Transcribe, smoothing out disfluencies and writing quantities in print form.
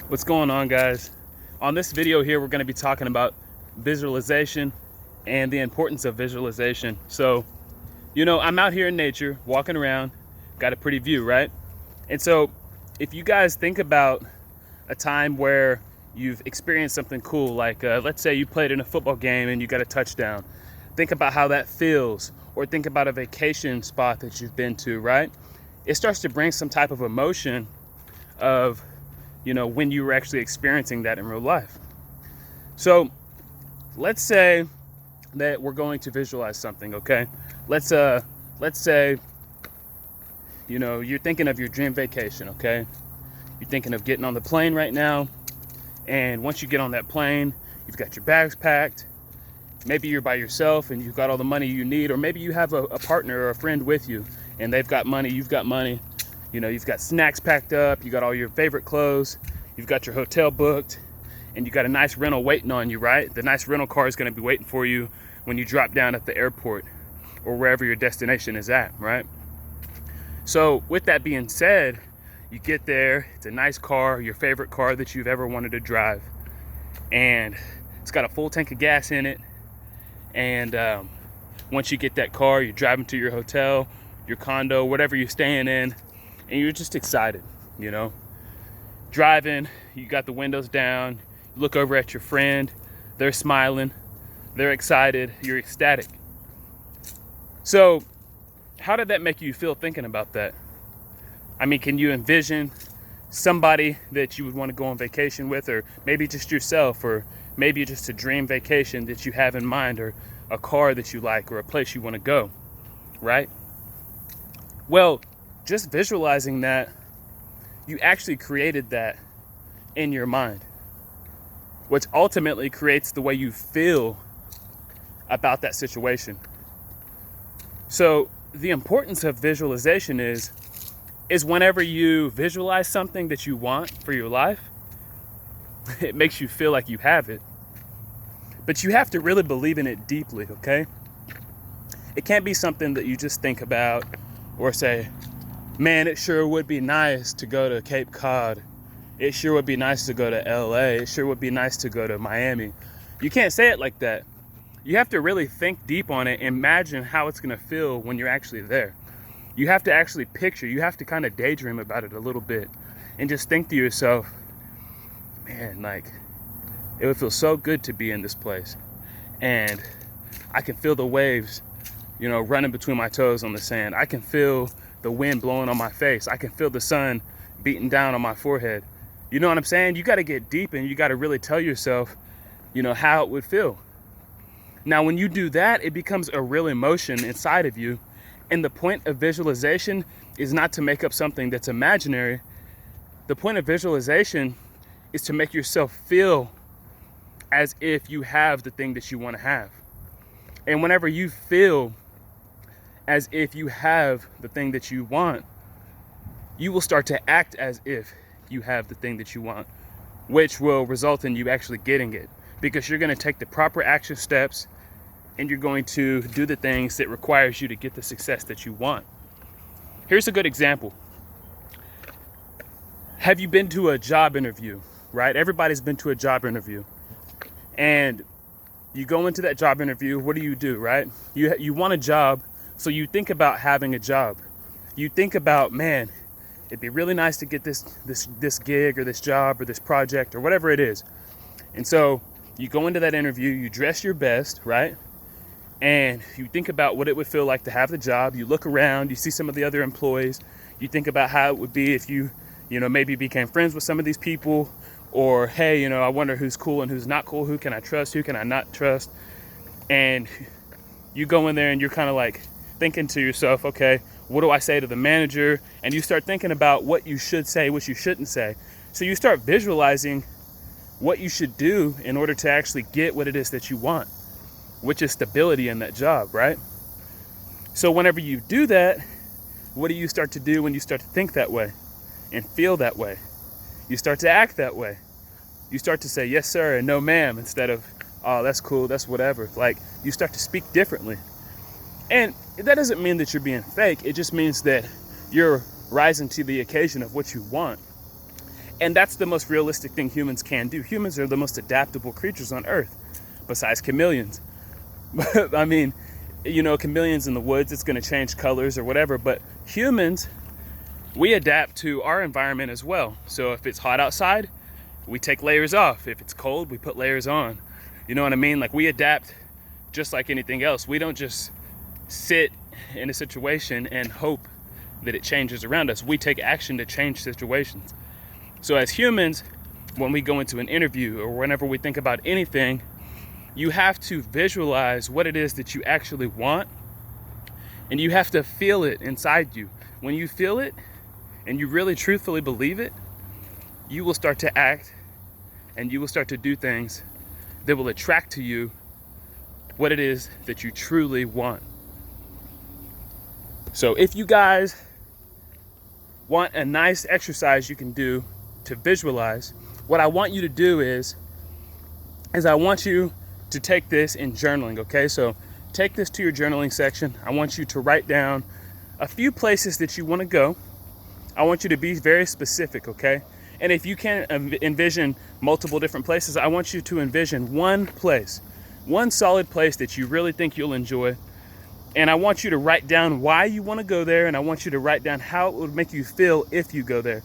What's going on, guys? On this video here, we're going to be talking about visualization and the importance of visualization. So, I'm out here in nature, walking around, got a pretty view, right? And so, if you guys think about a time where you've experienced something cool, like let's say you played in a football game and you got a touchdown, think about how that feels, or think about a vacation spot that you've been to, right? It starts to bring some type of emotion of when you were actually experiencing that in real life. So let's say that we're going to visualize something, okay? Let's say, you're thinking of your dream vacation, okay? You're thinking of getting on the plane right now, and once you get on that plane, you've got your bags packed. Maybe you're by yourself and you've got all the money you need, or maybe you have a partner or a friend with you and they've got money, you've got money. You've got snacks packed up, you got all your favorite clothes, you've got your hotel booked, and you got a nice rental waiting on you, right? The nice rental car is going to be waiting for you when you drop down at the airport or wherever your destination is at, right? So with that being said, you get there, it's a nice car, your favorite car that you've ever wanted to drive, and it's got a full tank of gas in it. And once you get that car, you're driving to your hotel, your condo, whatever you're staying in, and you're just excited, driving, you got the windows down, you look over at your friend, they're smiling, they're excited, you're ecstatic. So how did that make you feel thinking about that? I mean, can you envision somebody that you would want to go on vacation with, or maybe just yourself, or maybe just a dream vacation that you have in mind, or a car that you like, or a place you want to go, right? Well, just visualizing that, you actually created that in your mind, which ultimately creates the way you feel about that situation. So the importance of visualization is whenever you visualize something that you want for your life, it makes you feel like you have it. But you have to really believe in it deeply, okay? It can't be something that you just think about or say, man, it sure would be nice to go to Cape Cod. It sure would be nice to go to LA. It sure would be nice to go to Miami. You can't say it like that. You have to really think deep on it, imagine how it's gonna feel when you're actually there. You have to actually picture, you have to kind of daydream about it a little bit and just think to yourself, man, like, it would feel so good to be in this place. And I can feel the waves, running between my toes on the sand. I can feel the wind blowing on my face. I can feel the sun beating down on my forehead. You know what I'm saying? You got to get deep and you got to really tell yourself, how it would feel. Now, when you do that, it becomes a real emotion inside of you. And the point of visualization is not to make up something that's imaginary. The point of visualization is to make yourself feel as if you have the thing that you want to have. And whenever you feel as if you have the thing that you want, you will start to act as if you have the thing that you want, which will result in you actually getting it, because you're going to take the proper action steps and you're going to do the things that requires you to get the success that you want. Here's a good example. Have you been to a job interview, right? Everybody's been to a job interview. And you go into that job interview, what do, right? You want a job, so you think about having a job. You think about, man, it'd be really nice to get this gig or this job or this project or whatever it is. And so you go into that interview, you dress your best, right? And you think about what it would feel like to have the job. You look around, you see some of the other employees. You think about how it would be if you maybe became friends with some of these people. Or, hey, I wonder who's cool and who's not cool. Who can I trust? Who can I not trust? And you go in there and you're kind of like thinking to yourself, okay, what do I say to the manager? And you start thinking about what you should say, what you shouldn't say. So you start visualizing what you should do in order to actually get what it is that you want, which is stability in that job, right? So whenever you do that, what do you start to do when you start to think that way and feel that way? You start to act that way. You start to say, yes, sir, and no, ma'am, instead of, oh, that's cool, that's whatever. Like, you start to speak differently. And that doesn't mean that you're being fake. It just means that you're rising to the occasion of what you want. And that's the most realistic thing humans can do. Humans are the most adaptable creatures on Earth, besides chameleons. I mean, you know, chameleons in the woods, it's going to change colors or whatever, but humans, we adapt to our environment as well. So if it's hot outside, we take layers off. If it's cold, we put layers on. You know what I mean? Like, we adapt just like anything else. We don't just sit in a situation and hope that it changes around us. We take action to change situations. So as humans, when we go into an interview or whenever we think about anything, you have to visualize what it is that you actually want, and you have to feel it inside you. When you feel it and you really truthfully believe it, you will start to act and you will start to do things that will attract to you what it is that you truly want. So if you guys want a nice exercise you can do to visualize, what I want you to do is I want you to take this in journaling, okay? So take this to your journaling section. I want you to write down a few places that you want to go. I want you to be very specific, okay? And if you can't envision multiple different places, I want you to envision one place, one solid place that you really think you'll enjoy. And I want you to write down why you want to go there, and I want you to write down how it would make you feel if you go there.